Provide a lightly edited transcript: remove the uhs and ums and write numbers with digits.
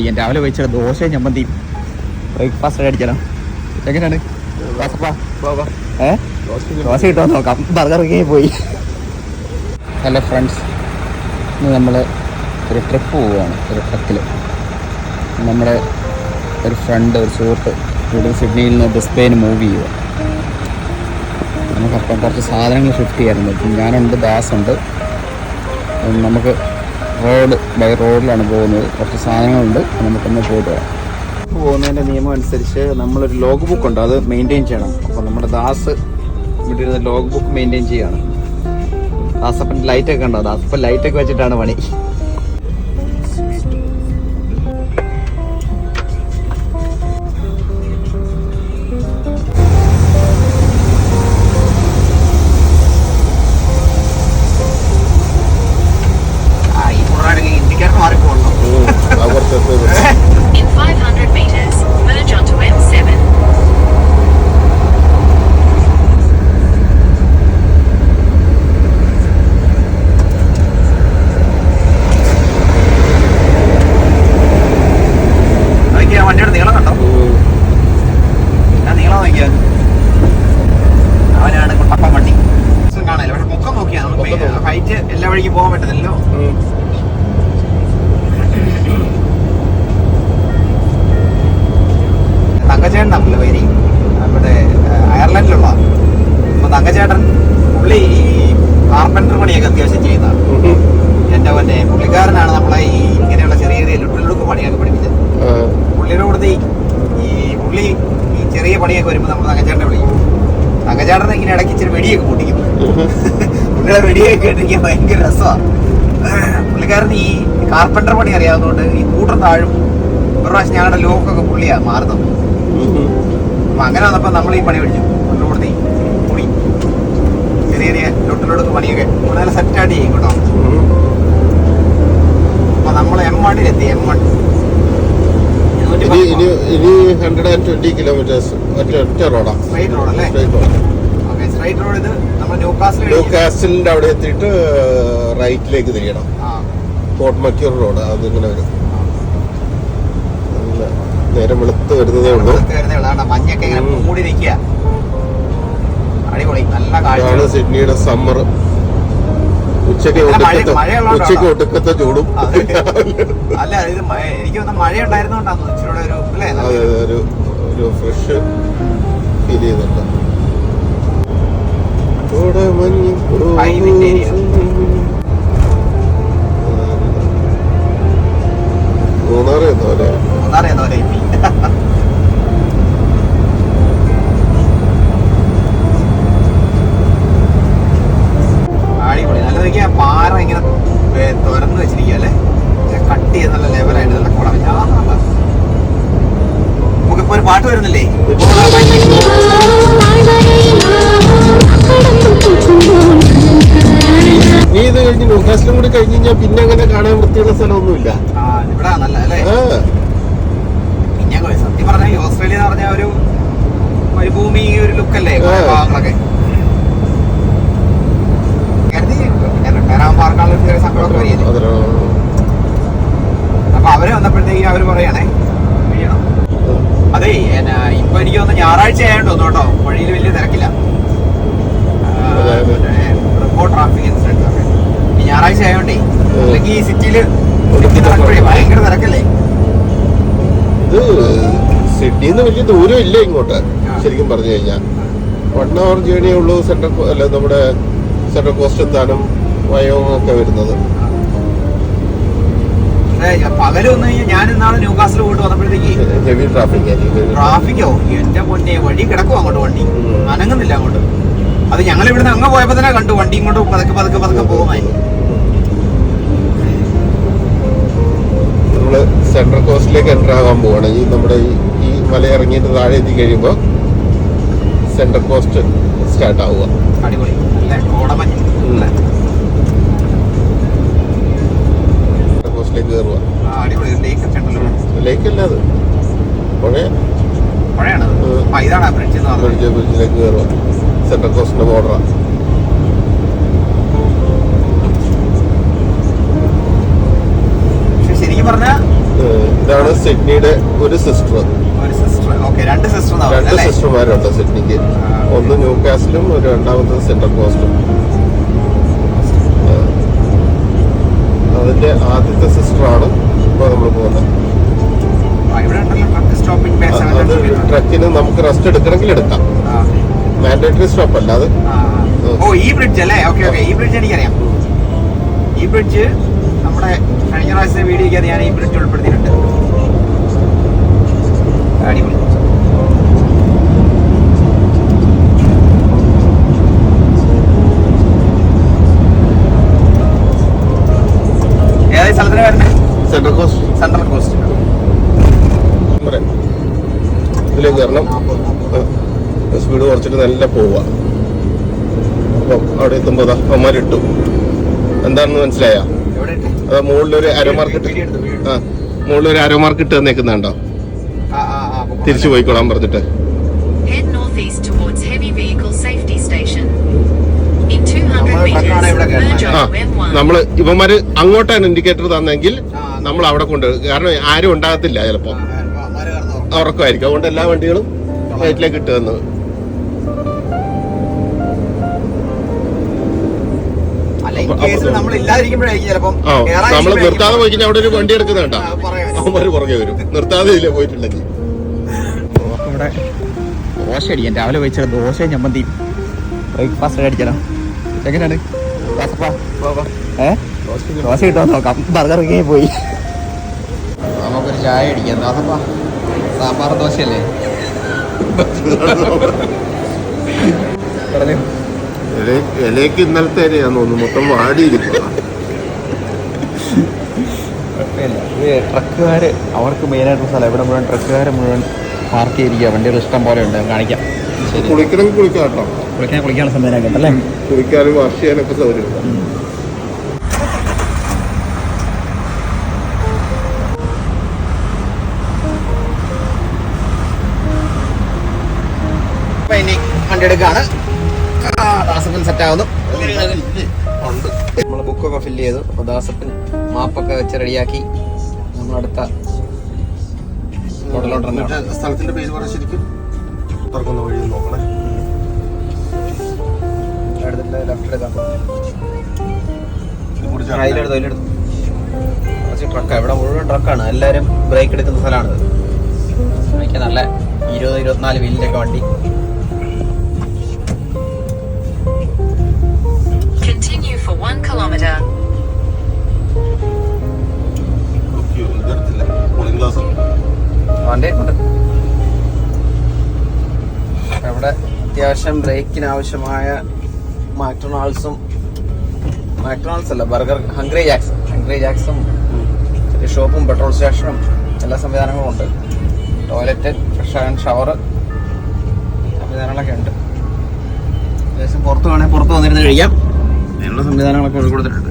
ഞാൻ രാവിലെ കഴിച്ചത് ദോശയും ചമ്മന്തി ബ്രേക്ക്ഫാസ്റ്റ് അടിച്ചാലോ എങ്ങനെയാണ് ദോശ കിട്ടുമോ നോക്കാം. ബർഗർ പോയി. ഹലോ ഫ്രണ്ട്സ്, ഇന്ന് നമ്മൾ ഒരു ട്രിപ്പ് പോവുകയാണ്. ഒരു ട്രക്കിൽ നമ്മുടെ ഒരു ഫ്രണ്ട്, ഒരു സുഹൃത്ത് ഇവിടെ സിഡ്നിയിൽ നിന്ന് ബ്രിസ്ബെയിൻ മൂവ് ചെയ്യുക. നമുക്കപ്പം കുറച്ച് സാധനങ്ങൾ ഷിഫ്റ്റ് ചെയ്യാറുണ്ട്. ഇപ്പം ഞാനുണ്ട്, ദാസുണ്ട്. നമുക്ക് ബൈ റോഡിലാണ് പോകുന്നത്. കുറച്ച് സാധനങ്ങളുണ്ട്, നമുക്കൊന്ന് പോയിട്ട് വരാം. പോകുന്നതിൻ്റെ നിയമം അനുസരിച്ച് നമ്മളൊരു ലോഗ് ബുക്ക് ഉണ്ട്, അത് മെയിൻറ്റെയിൻ ചെയ്യണം. അപ്പോൾ നമ്മുടെ ദാസ് ഇവിടെ ഇരുന്ന് ലോഗ് ബുക്ക് മെയിൻറ്റെയിൻ ചെയ്യുകയാണ്. ദാസപ്പൻ ലൈറ്റൊക്കെ ഉണ്ടോ? ദാസപ്പൻ ലൈറ്റൊക്കെ വെച്ചിട്ടാണ് പണി. എല്ലാ വഴിക്ക് പോകാൻ പറ്റുന്നല്ലോ. തങ്കച്ചേട്ടൻ നമ്മള് പേര് നമ്മുടെ അയർലൻഡിലുള്ള. അപ്പൊ തങ്കച്ചേട്ടൻ പുള്ളി ഈ കാർപ്പൻറ്റർ പണിയൊക്കെ അത്യാവശ്യം ചെയ്യുന്നതാണ്. എന്റെ പിന്നെ പുള്ളിക്കാരനാണ് നമ്മളെ ഈ ഇങ്ങനെയുള്ള ചെറിയ ചെറിയ ലുട്ടിലുടുക്ക് പണിയൊക്കെ പഠിപ്പിച്ചത്. പുള്ളിയുടെ കൂടെ ഈ പുള്ളി ഈ ചെറിയ പണിയൊക്കെ വരുമ്പോൾ നമ്മൾ തങ്കച്ചേട്ടനെ വിളിക്കും. തങ്കച്ചേട്ടനെ ഇങ്ങനെ ഇടയ്ക്ക് ഇച്ചിരി വെടിയൊക്കെ പൊട്ടിക്കും. പുള്ളിയുടെ വെടിയൊക്കെ കേട്ടിരിക്കാൻ ഭയങ്കര രസമാണ്. പുള്ളിക്കാരന് ഈ കാർപ്പൻറ്റർ പണി അറിയാവുന്നതുകൊണ്ട് ഈ കൂട്ടർ താഴും. ഒരു പ്രാവശ്യം ഞങ്ങളുടെ ലോക്കൊക്കെ പുള്ളിയാ മാറുന്നത്. അപ്പൊ അങ്ങനെ വന്നപ്പോ നമ്മൾ ഈ പണി പഠിച്ചു. പുള്ളിയോടത്തി പൊടി ചെറിയ ചെറിയ ലൊട്ടിലൊടുക്ക് പണിയൊക്കെ കൂടുതൽ സെറ്റായിട്ട് ചെയ്യും കേട്ടോ. അപ്പൊ നമ്മൾ M1 M1 ഇനി 120 കിലോമീറ്റേഴ്സ് ഒറ്റ റോഡാ. സ്ട്രൈറ്റ് റോഡ് അല്ലേ? Straight road. ഇത് നമ്മൾ ന്യൂകാസിലിന്റെ അവിടെ എത്തിയിട്ട് റൈറ്റിലേക്ക് തിരിയണം. ഫോർട്ട് മക്യൂർ റോഡ് അതിങ്ങനെ വരും. നേരം വെളുത്ത് വരുന്നതേ ഉള്ളൂ. മഞ്ഞൊക്കെ ഇങ്ങനെ മൂടി നിൽക്കുക. അടിപൊളി, നല്ല കാഴ്ച. സിഡ്നിയുടെ സമ്മർ. ഉച്ചക്ക് ഒടുക്കത്തെ ചൂടും. അല്ല, ഇത് എനിക്ക് തോന്നുന്നു മഴ ഉണ്ടായിരുന്നോണ്ടാണ് ഇച്ചിരി ഒരു ഫ്രഷ് ഫീൽ ചെയ്യുന്നുണ്ട്. അടിപൊളി, നല്ല നോക്കിയാ പാറ ഇങ്ങനെ തുറന്നു വെച്ചിരിക്കുക അല്ലേ? കട്ട് ചെയ്ത് നല്ല ലെവലായിട്ട് നല്ല കുളം. നമുക്കിപ്പോ ഒരു പാട്ട് വരുന്നില്ലേ? നീ ഇത് കഴിഞ്ഞ് ന്യൂകാസിലും കൂടി കഴിഞ്ഞ് കഴിഞ്ഞാൽ പിന്നെ അങ്ങനെ കാണാൻ വൃത്തിയുള്ള സ്ഥലമൊന്നുമില്ല. ഇവിടെ നല്ല അല്ലേ? പിന്നെ സത്യം പറഞ്ഞാൽ ഈ ഓസ്ട്രേലിയ എന്ന് പറഞ്ഞ ഒരു മരുഭൂമി ഒരു ലുക്കല്ലേ ഭാഗങ്ങളൊക്കെ. അപ്പൊ അവര് വന്നപ്പോഴത്തേക്കും അവര് പറയണേ വീഴണം. അതെ, ഇപ്പൊ എനിക്ക് തോന്നുന്നു ഞായറാഴ്ച ആയതുകൊണ്ട് തോന്നുന്നു കേട്ടോ, വഴിയിൽ വലിയ തിരക്കില്ല. റിപ്പോർട്ട് ട്രാഫിക് ഇൻസിഡൻസ് ഒക്കെ ഈ ഞായറാഴ്ച ആയതുകൊണ്ടേ, അല്ലെങ്കിൽ ഈ സിറ്റിയില് ഭയങ്കര തിരക്കല്ലേ. ഇത് സിഡ്നിന്ന് വലിയ ദൂരം ഇല്ല ഇങ്ങോട്ട്. ശരിക്കും പറഞ്ഞു കഴിഞ്ഞാൽ 1 hour ജേണിയേ ഉള്ളൂ നമ്മുടെ സെൻട്രൽ കോസ്റ്റ് എത്താനും വയോങ് ഒക്കെ വരുന്നത്. പകലൊന്ന് ഞാൻ ഇന്നാള് ന്യൂകാസിൽ പോയിട്ട് വന്നപ്പോഴത്തേക്ക് ഹെവി ട്രാഫിക്കോ എന്റെ പൊന്നെ, വഴി കിടക്കും അങ്ങോട്ട്, വണ്ടി അനങ്ങുന്നില്ല അങ്ങോട്ട്. അത് ഞങ്ങൾ ഇവിടുന്ന് അങ്ങ് പോയപ്പോ തന്നെ കണ്ടു, വണ്ടി ഇങ്ങോട്ട് പതുക്കെ പതുക്കെ പതുക്കെ പോകുമായി. നമ്മള് സെൻട്രൽ കോസ്റ്റിലേക്ക് എൻ്റർ ആകാൻ പോവാണ്. ഈ നമ്മുടെ ഈ മല ഇറങ്ങിയിട്ട് താഴെ എത്തി കഴിയുമ്പോ സെൻട്രൽ കോസ്റ്റ് സ്റ്റാർട്ട് ആവുക. അടിപൊളി, നല്ല കോടമഞ്ഞ്. കോസ്റ്റിലേക്ക് കയറുക. ലേക്ക് അല്ല, അത് പുഴയാണ്. ബ്രിഡ്ജിലേക്ക് കയറുക. സെൻട്രൽ കോസ്റ്റിന്റെ ബോർഡറാണ്. ശരിക്കും പറഞ്ഞാൽ ഇതാണ് സിഡ്നിയുടെ ഒരു സിസ്റ്റർ. ഒരു സിസ്റ്റർ. ഓക്കെ, രണ്ട് സിസ്റ്റർമാരുണ്ട് സിഡ്നിക്ക്. ഒന്ന് ന്യൂ കാസിലും ഒരു രണ്ടാമത്തത് സെൻട്രൽ കോസ്റ്റും. അതിന്റെ ആദ്യത്തെ സിസ്റ്ററാണ് ഇപ്പൊ നമ്മൾ പോകുന്നത്. അത് ട്രക്കിന് നമുക്ക് റെസ്റ്റ് എടുക്കണമെങ്കിൽ എടുക്കാം. മാൻഡേറ്ററി സ്റ്റോപ്പ് അല്ല അത്. ഈ ബ്രിഡ്ജ് അല്ലേ? ഓക്കെ ഓക്കെ, ഈ ബ്രിഡ്ജ് എനിക്കറിയാം. ഈ ബ്രിഡ്ജ് നമ്മുടെ കഴിഞ്ഞ പ്രാവശ്യത്തെ വീഡിയോയ്ക്ക് ഞാൻ ഈ ബ്രിഡ്ജ് ഉൾപ്പെടുത്തിയിട്ടുണ്ട്. അടിപൊളി. ഏതായി സ്ഥലത്തിന് വരുന്നത്? Central cost. ഇതിലേക്ക് കയറണം. സ്പീഡ് കുറച്ചിട്ട് നല്ല പോവുക. അപ്പം അവിടെ എത്തുമ്പോൾ അമ്മമാരിട്ടു. എന്താണെന്ന് മനസ്സിലായോ? മുകളിലൊരു അരോ മാർക്ക് ഇട്ട് തന്നേക്കുന്നുണ്ടോ? തിരിച്ചു പോയിക്കോളാൻ പറഞ്ഞിട്ട്. നമ്മള് ഇവന്മാര് അങ്ങോട്ടാണ് ഇൻഡിക്കേറ്റർ തന്നെങ്കിൽ നമ്മൾ അവിടെ കൊണ്ടുപോകും. കാരണം ആരും ഉണ്ടാകത്തില്ല, ചിലപ്പോ ഉറക്കമായിരിക്കും. അതുകൊണ്ട് എല്ലാ വണ്ടികളും റൈറ്റിലേക്ക് ഇട്ട് തന്നത്. നമ്മള് നിർത്താതെ പോയി കഴിഞ്ഞാൽ അവിടെ ഒരു വണ്ടി എടുക്കുന്നുണ്ട, അവന്മാര് പുറകെ വരും. നിർത്താതെ ഇല്ല പോയിട്ടുണ്ടെങ്കിൽ. ഇവിടെ ദോശ അടിക്കാൻ രാവിലെ വെച്ച ദോശ ചമ്മന്തി ബ്രേക്ക്ഫാസ്റ്റ് അടിക്കണം. എങ്ങനെയാണ് ദോശ കിട്ടുമോ നോക്കാം. ബർഗർ ഇങ്ങനെ പോയി. നമുക്കൊരു ചായ അടിക്കാം. ദാസപ്പ സാമ്പാർ ദോശയല്ലേ? ഇലയ്ക്ക് ഇന്നലത്തെ ഇലയാന്ന് തോന്നുന്നു, മൊത്തം വാടിയിരിക്കും. ട്രക്കുകാര് അവർക്ക് മെയിനായിട്ടുള്ള സ്ഥലം ഇവിടെ മുഴുവൻ ട്രക്കുകാർ മുഴുവൻ പാർക്ക് ചെയ്തിരിക്കുക. വണ്ടികൾ ഇഷ്ടം പോലെ ഉണ്ട്. കാണിക്കാം. കുളിക്കണമെങ്കിൽ കുളിക്കാം കേട്ടോ. കുളിക്കാനുള്ള സംവിധാനം ഉണ്ടല്ലേ? കുളിക്കാനും വാഷ് ചെയ്യാനൊക്കെ സൗകര്യം. ഇനി വണ്ടി എടുക്കാണ്. ദാസപ്പൻ സെറ്റ് ആവുന്നു. നമ്മൾ ബുക്കൊക്കെ ഫില്ല് ചെയ്തു. അപ്പോൾ ദാസപ്പൻ മാപ്പൊക്കെ വെച്ച് റെഡിയാക്കി നമ്മളടുത്ത സ്ഥലത്തിന്റെ പേര് പറഞ്ഞ ശരിക്കും തുറക്കുന്ന വഴി നോക്കണേ. ലെഫ്റ്റ് എടുക്കാം. ട്രക്കാണ് ഇവിടെ മുഴുവൻ ട്രക്കാണ്. എല്ലാവരും ബ്രേക്ക് എടുക്കുന്ന സ്ഥലമാണ്. എനിക്ക് നല്ല 20-24 വീലിന്റെ ഒക്കെ വണ്ടി. Continue for 1 kilometer. വണ്ടിയുണ്ട് ഇവിടെ. അത്യാവശ്യം ബ്രേക്കിന് ആവശ്യമായ മാക്ഡൊണാൾഡ്സും അല്ല ബർഗർ ഹംഗ്രി ജാക്സും ചെറിയ ഷോപ്പും പെട്രോൾ സ്റ്റേഷനും എല്ലാ സംവിധാനങ്ങളും ഉണ്ട്. ടോയ്ലറ്റ്, ഫ്രഷ് ആകാൻ ഷവർ സംവിധാനങ്ങളൊക്കെ ഉണ്ട്. അത്യാവശ്യം പുറത്ത് വേണമെങ്കിൽ പുറത്ത് വന്നിരുന്ന് കഴിയാം. അതിനുള്ള സംവിധാനങ്ങളൊക്കെ കൊടുത്തിട്ടുണ്ട്.